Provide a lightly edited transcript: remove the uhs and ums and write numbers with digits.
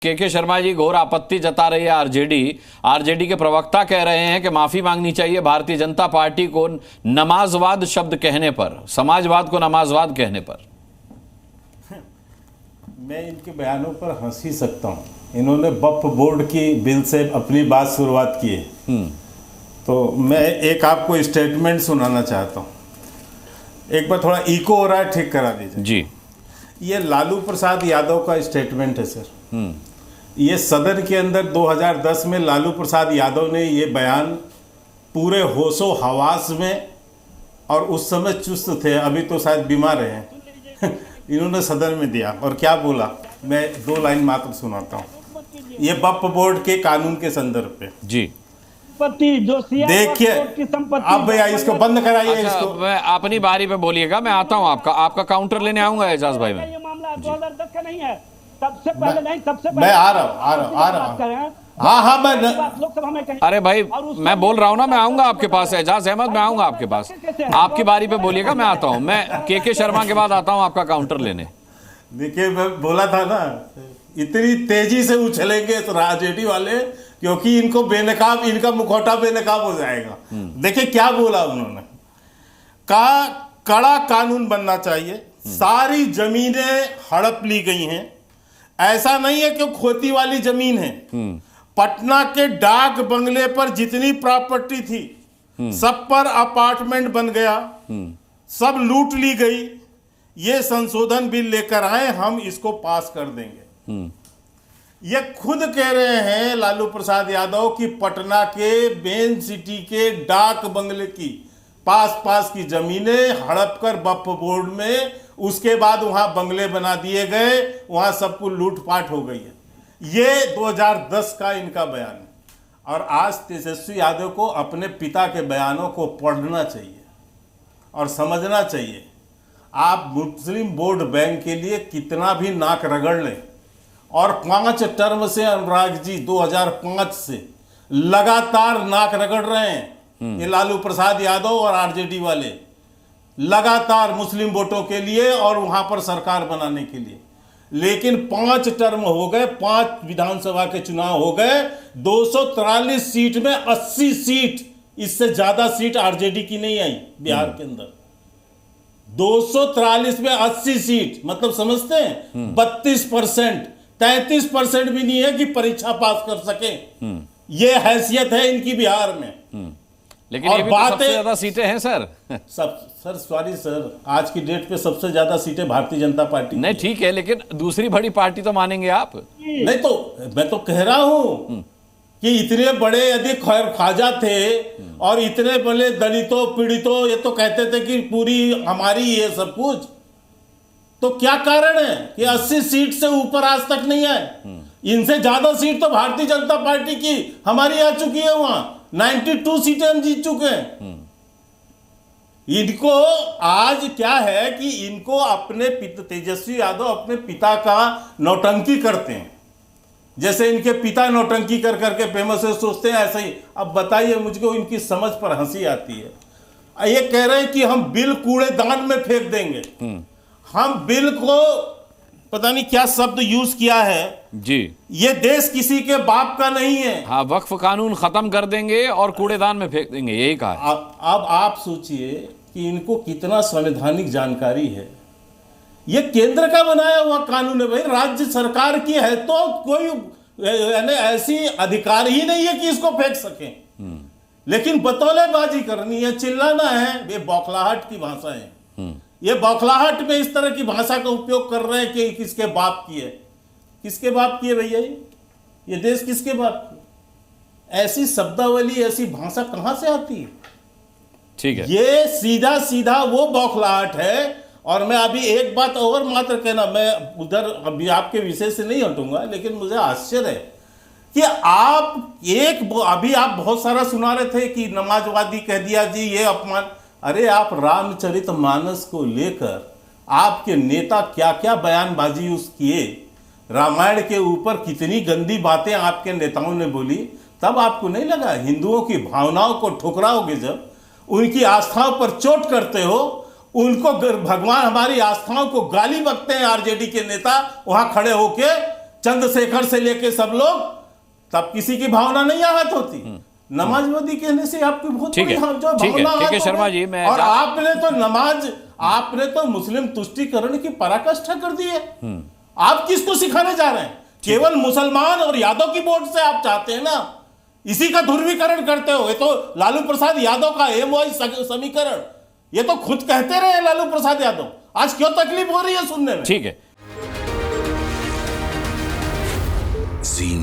के शर्मा जी घोर आपत्ति जता रही है आरजेडी के प्रवक्ता कह रहे हैं कि माफी मांगनी चाहिए भारतीय जनता पार्टी को नमाजवाद शब्द कहने पर, समाजवाद को नमाजवाद कहने पर। मैं इनके बयानों पर हंस ही सकता हूँ। इन्होंने वक्फ बोर्ड की बिल से अपनी बात शुरुआत की है, तो मैं एक आपको स्टेटमेंट सुनाना चाहता हूँ। एक बार थोड़ा इको हो रहा है, ठीक करा दीजिए जी। ये लालू प्रसाद यादव का स्टेटमेंट है सर। ये सदन के अंदर 2010 में लालू प्रसाद यादव ने ये बयान पूरे होशो हवास में, और उस समय चुस्त थे, अभी तो शायद बीमार हैं इन्होंने सदन में दिया और क्या बोला, मैं 2 लाइन मात्र सुनाता हूँ। ये वक्फ बोर्ड के कानून के संदर्भ पे जी। देखिए अब भैया इसको बंद कराइए। अच्छा, इसको मैं अपनी बारी पे बोलिएगा, मैं आता हूँ आपका काउंटर लेने आऊंगा एजाज भाई। मैं ये मामला 2010 का नहीं है, सबसे पहले नहीं, सबसे पहले मैं आ रहा हूँ। हाँ मैं लोकसभा में कहीं। अरे भाई मैं बोल रहा हूँ ना, मैं आऊंगा आपके पास एजाज अहमद, मैं आऊंगा आपके पास, आपकी बारी पे बोलिएगा, मैं आता हूँ। मैं के शर्मा के बाद आता हूँ आपका काउंटर लेने। देखिए मैं बोला था ना, इतनी तेजी से उछलेंगे तो आरजेडी वाले, क्योंकि इनको बेनकाब, इनका मुखौटा बेनकाब हो जाएगा। देखिए क्या बोला उन्होंने, कड़ा कानून बनना चाहिए, सारी जमीनें हड़प ली गई हैं, ऐसा नहीं है कि खोती वाली जमीन है। पटना के डाक बंगले पर जितनी प्रॉपर्टी थी सब पर अपार्टमेंट बन गया, सब लूट ली गई। ये संशोधन बिल लेकर आए, हम इसको पास कर देंगे। ये खुद कह रहे हैं लालू प्रसाद यादव कि पटना के मेन सिटी के डाक बंगले की पास की जमीनें हड़प कर वक्फ बोर्ड में, उसके बाद वहां बंगले बना दिए गए, वहां सब कुछ लूटपाट हो गई है। ये 2010 का इनका बयान है। और आज तेजस्वी यादव को अपने पिता के बयानों को पढ़ना चाहिए और समझना चाहिए। आप मुस्लिम वोट बैंक के लिए कितना भी नाक रगड़ लें, और 5 टर्म से अनुराग जी 2005 से लगातार नाक रगड़ रहे हैं ये लालू प्रसाद यादव और आरजेडी वाले, लगातार मुस्लिम वोटों के लिए और वहां पर सरकार बनाने के लिए। लेकिन 5 टर्म हो गए, 5 विधानसभा के चुनाव हो गए, 243 सीट में 80 सीट, इससे ज्यादा सीट आरजेडी की नहीं आई बिहार के अंदर। 243 में 80 सीट, मतलब समझते हैं 32%, 33% भी नहीं है कि परीक्षा पास कर सके। ये हैसियत है इनकी बिहार में। लेकिन ये भी तो सबसे ज्यादा सीटें हैं सर। सॉरी सर, आज की डेट पे सबसे ज्यादा सीटें भारतीय जनता पार्टी नहीं, ठीक है, लेकिन दूसरी बड़ी पार्टी तो मानेंगे आप नहीं। तो मैं तो कह रहा हूं कि इतने बड़े यदि खैर ख्वाजा थे और इतने बड़े दलितों पीड़ितों, ये तो कहते थे कि पूरी हमारी ये सब कुछ, तो क्या कारण है कि 80 सीट से ऊपर आज तक नहीं आए? इनसे ज्यादा सीट तो भारतीय जनता पार्टी की हमारी आ चुकी है, वहां 92 सीटें हम जीत चुके हैं। इनको आज क्या है कि इनको अपने तेजस्वी यादव अपने पिता का नौटंकी करते हैं, जैसे इनके पिता नौटंकी कर करके फेमस है, सोचते हैं ऐसा ही। अब बताइए, मुझको इनकी समझ पर हंसी आती है। ये कह रहे हैं कि हम बिल कूड़ेदान में फेंक देंगे। हम बिल को पता नहीं क्या शब्द यूज किया है जी, ये देश किसी के बाप का नहीं है। हाँ, वक्फ कानून खत्म कर देंगे और कूड़ेदान में फेंक देंगे, यही कहा। अब आप सोचिए कि इनको कितना संवैधानिक जानकारी है। ये केंद्र का बनाया हुआ कानून है भाई, राज्य सरकार की है, तो कोई ऐसी अधिकार ही नहीं है कि इसको फेंक सके। लेकिन बतौलेबाजी करनी है, चिल्लाना है, ये बौखलाहट की भाषा है। ये बौखलाहट में इस तरह की भाषा का उपयोग कर रहे हैं कि किसके बाप की है। किसके बाप की है भैया? ये देश किसके बाप की? ऐसी शब्दावली, ऐसी भाषा कहां से आती है? ठीक है, ये सीधा सीधा वो बौखलाहट है। और मैं अभी एक बात और मात्र कहना, मैं उधर अभी आपके विषय से नहीं हटूंगा, लेकिन मुझे आश्चर्य है कि अभी आप बहुत सारा सुना रहे थे कि नमाजवादी कह दिया जी, ये अपमान। अरे आप रामचरितमानस को लेकर आपके नेता क्या क्या बयानबाजी उस किए, रामायण के ऊपर कितनी गंदी बातें आपके नेताओं ने बोली, तब आपको नहीं लगा हिंदुओं की भावनाओं को ठुकराओगे, जब उनकी आस्थाओं पर चोट करते हो, उनको भगवान हमारी आस्थाओं को गाली बकते हैं आरजेडी के नेता वहां खड़े होके, चंद्रशेखर से लेके सब लोग, तब किसी की भावना नहीं आहत होती। नमाजवादी कहने से आपकी बहुत ठीक है, बड़ी जो ठीक है, भावना ठीक है, आहत शर्मा हो गई। जी, मैं और आपने तो मुस्लिम तुष्टीकरण की पराकाष्ठा कर दी है। आप किसको सिखाने जा रहे हैं? केवल मुसलमान और यादव की वोट से आप चाहते हैं ना, इसी का ध्रुवीकरण करते हो। ये तो लालू प्रसाद यादव का एमओआई समीकरण, ये तो खुद कहते रहे लालू प्रसाद यादव। आज क्यों तकलीफ हो रही है सुनने में? ठीक है। जी